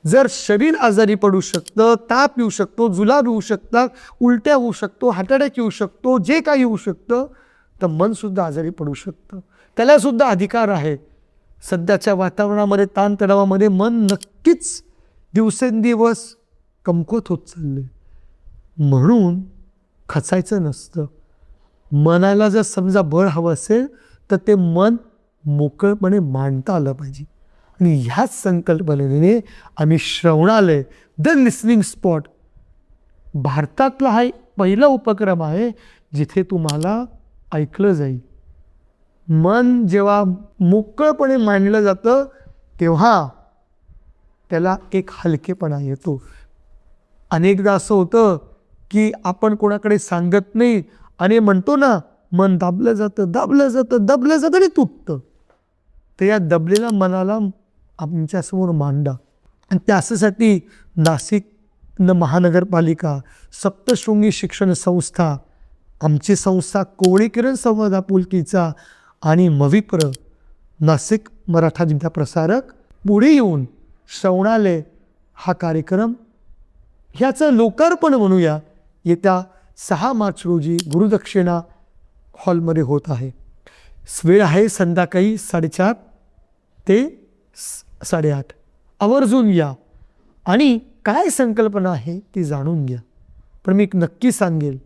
जर शरीर आजारी पडू शकतं, ताप येऊ शकतो, जुलाब येऊ शकतात, उलट्या होऊ शकतो, हार्ट अटॅक येऊ शकतो, जे काही होऊ शकतं, तर मनसुद्धा आजारी पडू शकतं. त्यालासुद्धा अधिकार आहे. सध्याच्या वातावरणामध्ये, ताणतणावामध्ये मन नक्कीच दिवसेंदिवस कमकुवत होत चालले. म्हणून खचायचं नसतं. मनाला जर समजा बळ हवं असेल तर ते मन मोकळपणे मांडता आलं पाहिजे. आणि ह्याच संकल्पनेने आम्ही श्रवणालय द लिसनिंग स्पॉट भारतातला हा पहिला उपक्रम आहे जिथे तुम्हाला ऐकलं जाईल. मन जेव्हा मोकळपणे मांडलं जातं तेव्हा त्याला एक हलकेपणा येतो. अनेकदा असं होतं की आपण कोणाकडे सांगत नाही आणि म्हणतो ना, मन दाबलं जातं दाबलं जातं दाबलं जातं आणि तुटतं. तर या दबलेल्या मनाला आमच्यासमोर मांडा. आणि त्यासाठी नाशिक महानगरपालिका, सप्तशृंगी शिक्षण संस्था, आमची संस्था कोवळी किरण संवाद आपुलकीचा आणि मविप्र नाशिक मराठा विद्या प्रसारक पुढे येऊन श्रवणालय हा कार्यक्रम ह्याचं लोकार्पण म्हणूया येत्या 6 मार्च रोजी गुरुदक्षिणा हॉलमध्ये होत आहे. वेळ आहे संध्याकाळी 4:30 ते 8:30. आवर्जून या आणि काय संकल्पना आहे ती जाणून घ्या. पण मी नक्की सांगेल,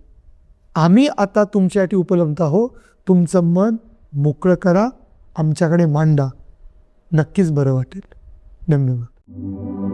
आम्ही आता तुमच्यासाठी उपलब्ध आहोत. तुमचं मन मोकळं करा, आमच्याकडे मांडा, नक्कीच बरं वाटेल. धन्यवाद.